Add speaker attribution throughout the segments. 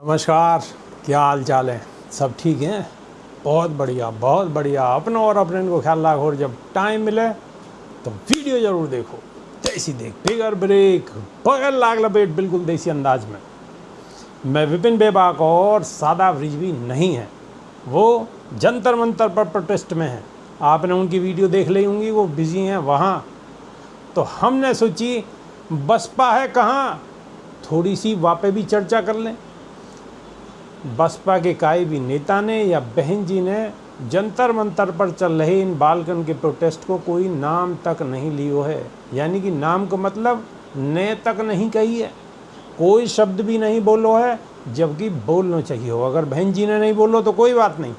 Speaker 1: नमस्कार, क्या हाल चाल है? सब ठीक हैं? बहुत बढ़िया, बहुत बढ़िया। अपना और अपने को ख्याल रखो और जब टाइम मिले तो वीडियो ज़रूर देखो। देसी देख, बिगर ब्रेक, बगैर लाग लपेट, बिल्कुल देसी अंदाज में। मैं विपिन बेबाक और सादा रिजवी नहीं है, वो जंतर मंतर पर प्रोटेस्ट में है। आपने उनकी वीडियो देख ली होंगी, वो बिजी हैं वहाँ। तो हमने सोची बसपा है कहाँ, थोड़ी सी वहाँ पे भी चर्चा कर लें। बसपा के काई भी नेता ने या बहन जी ने जंतर मंतर पर चल रहे इन बालकन के प्रोटेस्ट को कोई नाम तक नहीं लियो है। यानी कि नाम का मतलब ने तक नहीं कही है, कोई शब्द भी नहीं बोलो है, जबकि बोलना चाहिए हो। अगर बहन जी ने नहीं बोलो तो कोई बात नहीं,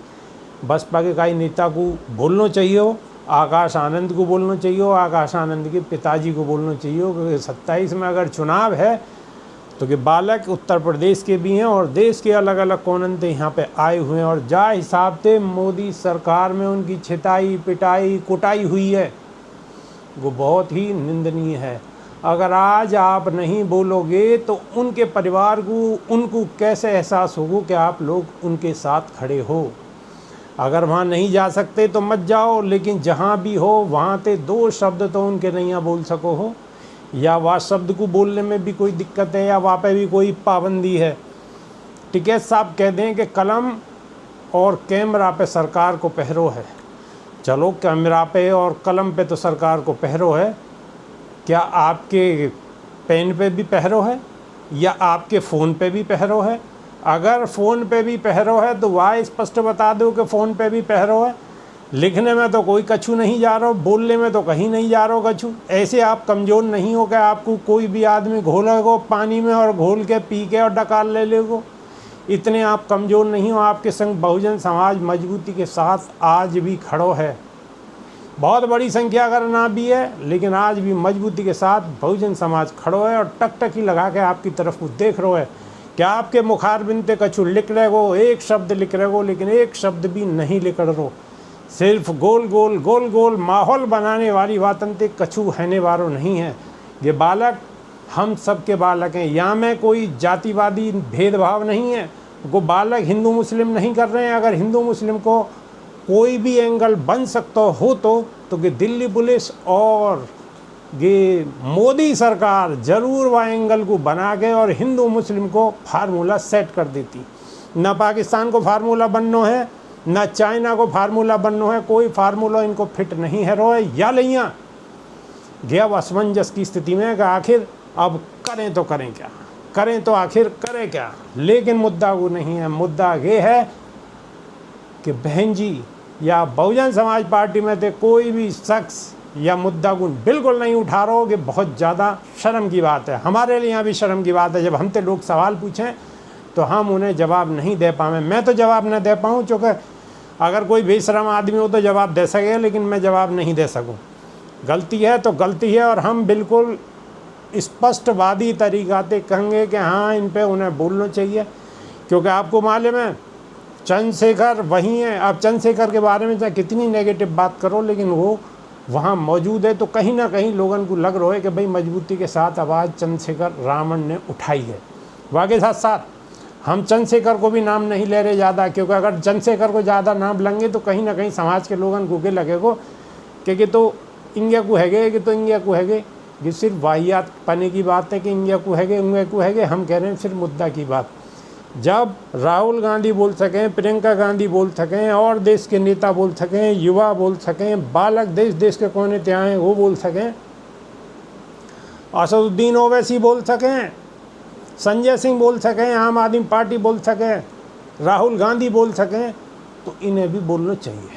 Speaker 1: बसपा के काई नेता को बोलना चाहिए हो, आकाश आनंद को बोलना चाहिए हो, आकाश आनंद के पिताजी को बोलना चाहिए हो। क्योंकि 27 में अगर चुनाव है तो कि बालक उत्तर प्रदेश के भी हैं और देश के अलग अलग कोनन से यहाँ पे आए हुए हैं। और जा हिसाब से मोदी सरकार में उनकी छिताई पिटाई कुटाई हुई है, वो बहुत ही निंदनीय है। अगर आज आप नहीं बोलोगे तो उनके परिवार को उनको कैसे एहसास होगा कि आप लोग उनके साथ खड़े हो। अगर वहाँ नहीं जा सकते तो मत जाओ, लेकिन जहाँ भी हो वहाँ से 2 शब्द तो उनके नहीं बोल सको हो, या वह शब्द को बोलने में भी कोई दिक्कत है या वहाँ पे भी कोई पाबंदी है। टिकैत साहब कह दें कि कलम और कैमरा पे सरकार को पहरो है। चलो, कैमरा पे और कलम पे तो सरकार को पहरो है, क्या आपके पेन पे भी पहरो है या आपके फ़ोन पे भी पहरो है? अगर फ़ोन पे भी पहरो है तो वह स्पष्ट बता दो कि फ़ोन पे भी पहरो है। लिखने में तो कोई कछु नहीं जा रहा हो, बोलने में तो कहीं नहीं जा रहा हो कछु। ऐसे आप कमज़ोर नहीं हो कि आपको कोई भी आदमी घोलेगो पानी में और घोल के पी के और डकार ले लेगो। इतने आप कमज़ोर नहीं हो। आपके संग बहुजन समाज मजबूती के साथ आज भी खड़ो है। बहुत बड़ी संख्या अगर ना भी है, लेकिन आज भी मजबूती के साथ बहुजन समाज खड़ो है और टकटकी लगा के आपकी तरफ को देख रहे है। क्या आपके मुखार बिनते कछु लिख रहे हो, एक शब्द लिख रहे हो, लेकिन एक शब्द भी नहीं लिख रहे, सिर्फ गोल गोल माहौल बनाने वाली बातन ते कछु हैने वारो नहीं है। ये बालक हम सब के बालक हैं, यहाँ में कोई जातिवादी भेदभाव नहीं है। वो बालक हिंदू मुस्लिम नहीं कर रहे हैं। अगर हिंदू मुस्लिम को कोई भी एंगल बन सकता हो तो कि दिल्ली पुलिस और ये मोदी सरकार ज़रूर वह एंगल को बना के और हिंदू मुस्लिम को फार्मूला सेट कर देती। न पाकिस्तान को फार्मूला बनना है, ना चाइना को फार्मूला बनना है, कोई फार्मूला इनको फिट नहीं है। रोए या लिया गया असमंजस की स्थिति में कि आखिर अब करें तो करें क्या, करें तो आखिर करें क्या। लेकिन मुद्दा वो नहीं है। मुद्दा ये है कि बहन जी या बहुजन समाज पार्टी में से कोई भी शख्स या मुद्दा को बिल्कुल नहीं उठा रहा हो, कि बहुत ज़्यादा शर्म की बात है। हमारे लिए यहाँ भी शर्म की बात है। जब हमसे लोग सवाल पूछें तो हम उन्हें जवाब नहीं दे पाएँ। मैं तो जवाब न दे पाऊँ, चूँकि अगर कोई बेशरम आदमी हो तो जवाब दे सके, लेकिन मैं जवाब नहीं दे सकूं। गलती है तो गलती है, और हम बिल्कुल स्पष्टवादी तरीक़ा से कहेंगे कि हाँ, इन पे उन्हें बोलना चाहिए। क्योंकि आपको मालूम है चंद्रशेखर वही हैं। अब चंद्रशेखर के बारे में चाहे कितनी नेगेटिव बात करो, लेकिन वो वहाँ मौजूद है, तो कहीं ना कहीं लोगों को लग रहा है कि भाई मजबूती के साथ आवाज़ चंद्रशेखर रावण ने उठाई है। वाकई साथ साथ हम चंद्रशेखर को भी नाम नहीं ले रहे ज़्यादा, क्योंकि अगर चंद्रशेखर को ज़्यादा नाम लेंगे तो कहीं ना कहीं समाज के लोगों को के लगेगो कि तो इंडिया को हैगे, कि तो इंडिया को हैगे। ये सिर्फ वाहियात पने की बात है कि इंडिया को हैगे। हम कह रहे हैं सिर्फ मुद्दा की बात। जब राहुल गांधी बोल सकें, प्रियंका गांधी बोल सकें, और देश के नेता बोल सकें, युवा बोल सकें, बालक देश के कोने ते आए वो बोल सकें, असदुद्दीन ओवैसी बोल सकें, संजय सिंह बोल सकें, आम आदमी पार्टी बोल सकें, राहुल गांधी बोल सकें, तो इन्हें भी बोलना चाहिए।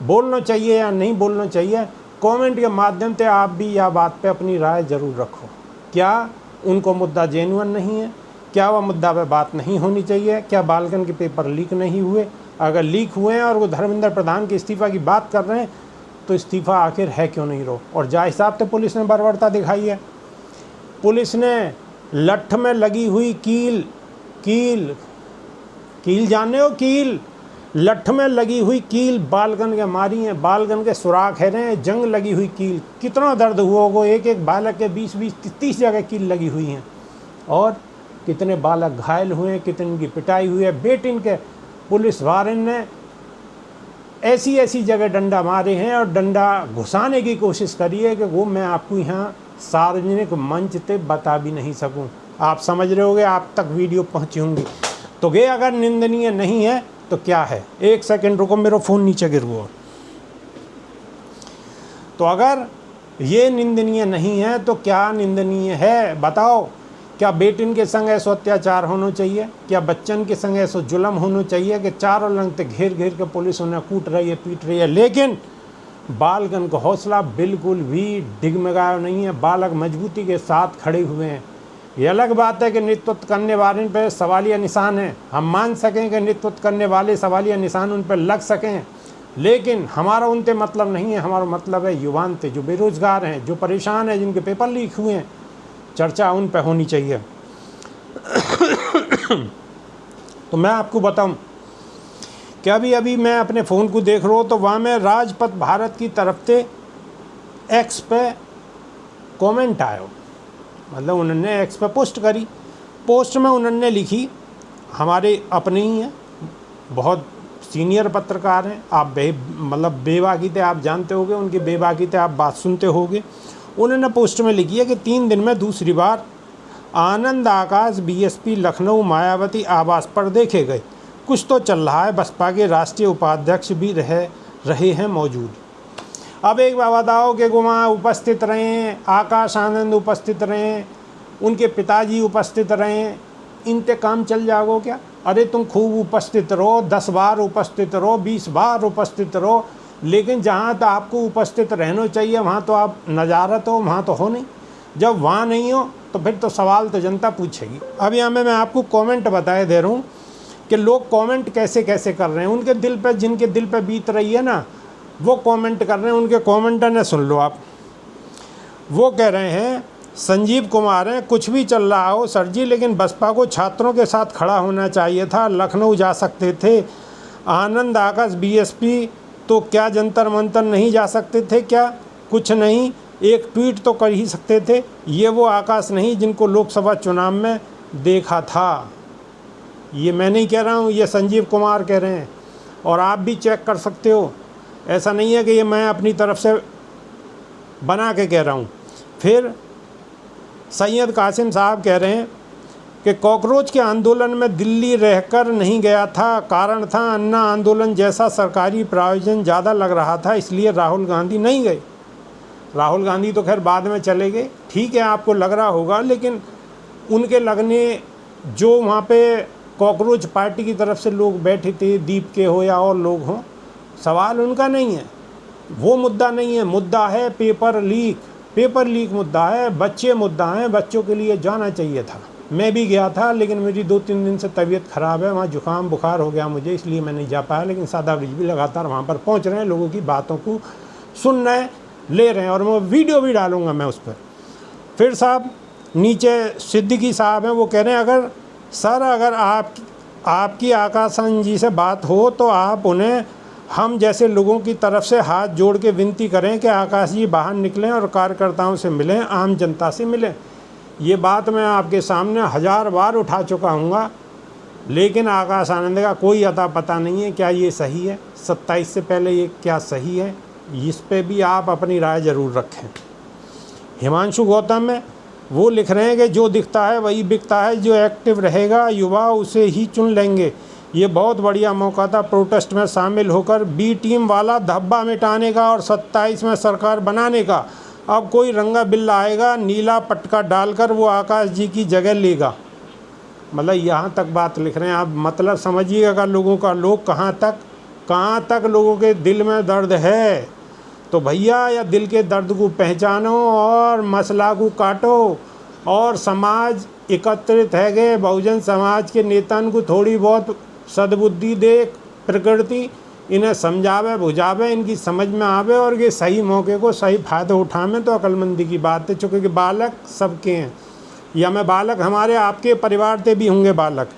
Speaker 1: बोलना चाहिए या नहीं बोलना चाहिए, कमेंट के माध्यम से आप भी यह बात पे अपनी राय ज़रूर रखो। क्या उनको मुद्दा जेन्युइन नहीं है? क्या वह मुद्दा पे बात नहीं होनी चाहिए? क्या बालकन के पेपर लीक नहीं हुए? अगर लीक हुए हैं और वो धर्मेंद्र प्रधान के इस्तीफ़ा की बात कर रहे हैं, तो इस्तीफ़ा आखिर है क्यों नहीं रो? और जा हिसाब से पुलिस ने बर्बरता दिखाई है। पुलिस ने लठ में लगी हुई कील जाने हो, कील लठ में लगी हुई कील बालगन के मारी हैं, बालगन के सुराख है रहे, जंग लगी हुई कील। कितना दर्द हुआ होगा, एक एक बालक के 20-20, 30 जगह कील लगी हुई हैं। और कितने बालक घायल हुए, कितने की पिटाई हुई है। बेटिन के पुलिस वारन ने ऐसी ऐसी जगह डंडा मारे हैं और डंडा घुसाने की कोशिश करी है कि वो मैं आपको यहाँ सार्वजनिक मंच पे बता भी नहीं सकूं। आप समझ रहे होगे, आप तक वीडियो पहुँची होंगी। तो ये अगर निंदनीय नहीं है तो क्या है? एक सेकंड रुको, मेरा फ़ोन नीचे गिर हुआ। तो अगर ये निंदनीय नहीं है तो क्या निंदनीय है बताओ? क्या बेटिन के संग ऐसा अत्याचार होना चाहिए? क्या बच्चन के संग ऐसा जुल्म होना चाहिए कि चारों लंग तक घेर घेर के पुलिस उन्हें कूट रही है, पीट रही है? लेकिन बालकन का हौसला बिल्कुल भी डिगमगाया नहीं है। बालक मजबूती के साथ खड़े हुए हैं। ये अलग बात है कि नेतृत्व करने वाले पर सवालिया निशान है। हम मान सकें कि नेतृत्व करने वाले सवालिया निशान उन पर लग सकें, लेकिन हमारा उनसे मतलब नहीं है। हमारा मतलब है युवान थे, जो बेरोजगार हैं, जो परेशान हैं, जिनके पेपर लीक हुए हैं। चर्चा उन पर होनी चाहिए। तो मैं आपको बताऊं कि अभी मैं अपने फ़ोन को देख रहा हूँ, तो वहाँ में राजपथ भारत की तरफ से एक्स पे कमेंट आयो, मतलब उन्होंने एक्स पे पोस्ट करी। पोस्ट में उन्होंने लिखी, हमारे अपने ही हैं, बहुत सीनियर पत्रकार हैं। आप मतलब बेबाकी थे, आप जानते होगे उनकी बेबाकी थे, आप बात सुनते होगे। उन्होंने पोस्ट में लिखी है कि 3 दिन में दूसरी बार आनंद आकाश बीएसपी लखनऊ मायावती आवास पर देखे गए। कुछ तो चल रहा है। बसपा के राष्ट्रीय उपाध्यक्ष भी रहे हैं मौजूद। अब एक बात बताओ कि वहाँ उपस्थित रहें, आकाश आनंद उपस्थित रहें, उनके पिताजी उपस्थित रहें, इनते काम चल जाओगे क्या? अरे तुम खूब उपस्थित रहो, 10 बार उपस्थित रहो, 20 बार उपस्थित रहो, लेकिन जहाँ तो आपको उपस्थित रहना चाहिए वहाँ तो आप नज़ारत हो, वहाँ तो हो नहीं। जब वहाँ नहीं हो तो फिर तो सवाल तो जनता पूछेगी। अब यहाँ मैं आपको कमेंट बताए दे रहा हूँ कि लोग कमेंट कैसे कैसे कर रहे हैं। उनके दिल पे, जिनके दिल पे बीत रही है ना, वो कमेंट कर रहे हैं। उनके कमेंट ने सुन लो आप। वो कह रहे हैं, संजीव कुमार हैं, कुछ भी चल रहा हो सर जी, लेकिन बसपा को छात्रों के साथ खड़ा होना चाहिए था। लखनऊ जा सकते थे। आनंद आकाश बीएसपी तो क्या जंतर मंतर नहीं जा सकते थे क्या? कुछ नहीं, एक ट्वीट तो कर ही सकते थे। ये वो आकाश नहीं जिनको लोकसभा चुनाव में देखा था। ये मैं नहीं कह रहा हूँ, ये संजीव कुमार कह रहे हैं, और आप भी चेक कर सकते हो। ऐसा नहीं है कि ये मैं अपनी तरफ से बना के कह रहा हूँ। फिर सैयद कासिम साहब कह रहे हैं कि कॉकरोच के आंदोलन में दिल्ली रहकर नहीं गया था, कारण था अन्ना आंदोलन जैसा सरकारी प्रायोजन ज़्यादा लग रहा था, इसलिए राहुल गांधी नहीं गए। राहुल गांधी तो खैर बाद में चले गए, ठीक है, आपको लग रहा होगा, लेकिन उनके लगने जो वहाँ पे कॉकरोच पार्टी की तरफ से लोग बैठे थे, दीप के हो या और लोग हों, सवाल उनका नहीं है, वो मुद्दा नहीं है। मुद्दा है पेपर लीक। पेपर लीक मुद्दा है, बच्चे मुद्दा हैं। बच्चों के लिए जाना चाहिए था। मैं भी गया था, लेकिन मेरी 2-3 दिन से तबीयत ख़राब है, वहाँ जुकाम बुखार हो गया मुझे, इसलिए मैं नहीं जा पाया। लेकिन सादा ब्रिज भी लगातार वहाँ पर पहुँच रहे हैं, लोगों की बातों को सुन रहे हैं, ले रहे हैं, और मैं वीडियो भी डालूँगा मैं उस पर। फिर साहब नीचे सिद्दीकी साहब हैं, वो कह रहे हैं, अगर सर अगर आपकी आकाशन जी से बात हो तो आप उन्हें हम जैसे लोगों की तरफ से हाथ जोड़ के विनती करें कि आकाश जी बाहर निकलें और कार्यकर्ताओं से मिलें, आम जनता से मिलें। ये बात मैं आपके सामने 1000 बार उठा चुका हूँगा, लेकिन आकाश आनंद का कोई अता पता नहीं है। क्या ये सही है? 27 से पहले ये क्या सही है? इस पे भी आप अपनी राय ज़रूर रखें। हिमांशु गौतम है, वो लिख रहे हैं कि जो दिखता है वही बिकता है, जो एक्टिव रहेगा युवा उसे ही चुन लेंगे। ये बहुत बढ़िया मौका था प्रोटेस्ट में शामिल होकर बी टीम वाला धब्बा मिटाने का और 27 में सरकार बनाने का। अब कोई रंगा बिल्ला आएगा, नीला पटका डालकर वो आकाश जी की जगह लेगा। मतलब यहाँ तक बात लिख रहे हैं आप, मतलब समझिएगा लोगों का, लोग कहाँ तक लोगों के दिल में दर्द है। तो भैया या दिल के दर्द को पहचानो और मसला को काटो। और समाज एकत्रित है गए, बहुजन समाज के नेताओं को थोड़ी बहुत सद्बुद्धि दे प्रकृति, इन्हें समझावे बुझावे, इनकी समझ में आवे और ये सही मौके को सही फ़ायदा उठावें तो अक्लमंदी की बात है। चूँकि बालक सबके हैं, या मैं बालक हमारे आपके परिवार से भी होंगे बालक,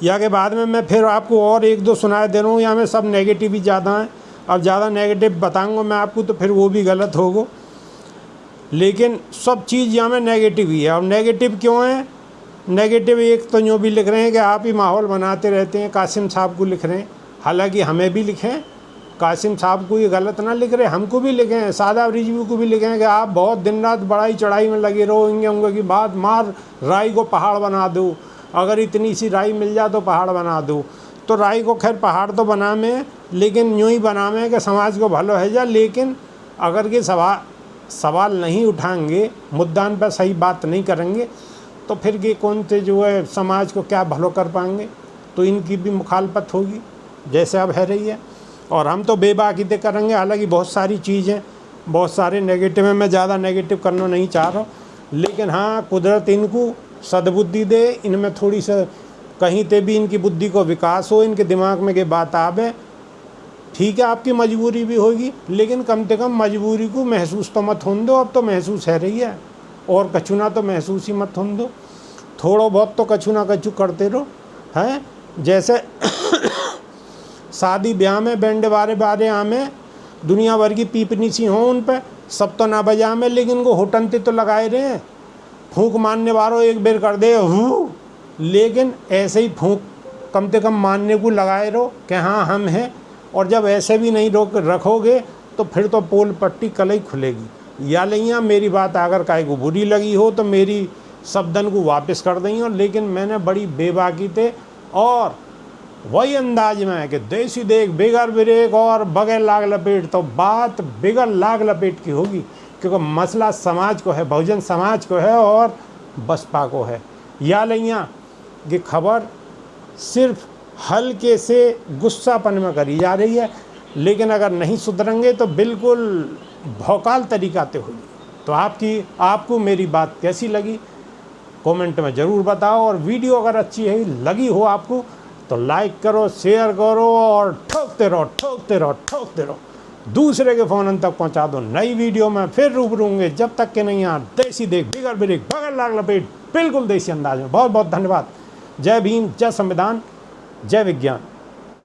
Speaker 1: या के बाद में मैं फिर आपको और 1-2 सुनाए दे रहा हूँ। या में सब नेगेटिव ही ज़्यादा हैं। अब ज़्यादा नेगेटिव बताऊँगा मैं आपको तो फिर वो भी गलत होगा, लेकिन सब चीज़ यहाँ में नेगेटिव ही है। और नेगेटिव क्यों है? नेगेटिव एक तो यूँ भी लिख रहे हैं कि आप ही माहौल बनाते रहते हैं, कासिम साहब को लिख रहे हैं। हालांकि हमें भी लिखें, कासिम साहब को ये गलत ना लिख रहे, हमको भी लिखें, सादा रिजवी को भी लिखें कि आप बहुत दिन रात बड़ाई चढ़ाई में लगे रहो, इंगे की बात मार राई को पहाड़ बना दो, अगर इतनी सी राई मिल जाए तो पहाड़ बना दो। तो राई को खैर पहाड़ तो बना में, लेकिन यूँ ही बना में कि समाज को भलो है जा। लेकिन अगर ये सवाल नहीं उठाएंगे, मुद्दान पर सही बात नहीं करेंगे, तो फिर ये कौन से जो है समाज को क्या भलो कर पाएंगे। तो इनकी भी मुखालफत होगी जैसे अब है रही है, और हम तो बेबाकीते करेंगे। हालांकि बहुत सारी चीज़ें, बहुत सारे नेगेटिव में, मैं ज़्यादा नेगेटिव करना नहीं चाह रहा, लेकिन हाँ कुदरत इनको सद्बुद्धि दे, इनमें थोड़ी सा कहीं ते भी इनकी बुद्धि को विकास हो, इनके दिमाग में ये बात आवे। ठीक है आपकी मजबूरी भी होगी, लेकिन कम से कम मजबूरी को महसूस तो मत होने दो। अब तो महसूस है रही है, और कछु ना तो महसूस ही मत होने दो। थोड़ा बहुत तो कछु ना कछु करते रहो हैं। जैसे शादी ब्याह में बैंड बारे आमे दुनिया भर की पीपनी सी हों, उन पर सब तो ना बजा में, लेकिन वो होटनते तो लगाए रहे हैं। फूंक मारने वालों एक बेर कर दे हूँ, लेकिन ऐसे ही फूंक कम से कम मारने को लगाए रहो कि हाँ हम हैं। और जब ऐसे भी नहीं रखोगे तो फिर तो पोल पट्टी कल ही खुलेगी। या लैया मेरी बात अगर काहे को बुरी लगी हो तो मेरी शब्दन को वापस कर दें। लेकिन मैंने बड़ी बेबाकी थे और वही अंदाज में है कि देसी देख बेगर ब्रेक और बगैर लाग लपेट, तो बात बेगर लाग लपेट की होगी, क्योंकि मसला समाज को है, बहुजन समाज को है और बसपा को है। या लैया ये खबर सिर्फ हल्के से गुस्सापन में करी जा रही है, लेकिन अगर नहीं सुधरेंगे तो बिल्कुल भौकाल तरीकाते होगी। तो आपको मेरी बात कैसी लगी कमेंट में ज़रूर बताओ, और वीडियो अगर अच्छी है लगी हो आपको तो लाइक करो, शेयर करो और ठोकते रहो, दूसरे के फ़ोन तक पहुंचा दो। नई वीडियो में फिर रूबरू होंगे, जब तक के नहीं यहाँ देसी देख बिगर ब्रेक बगैर लाग लपेट बिल्कुल देसी अंदाज में। बहुत बहुत धन्यवाद। जय भीम, जय संविधान, जय विज्ञान।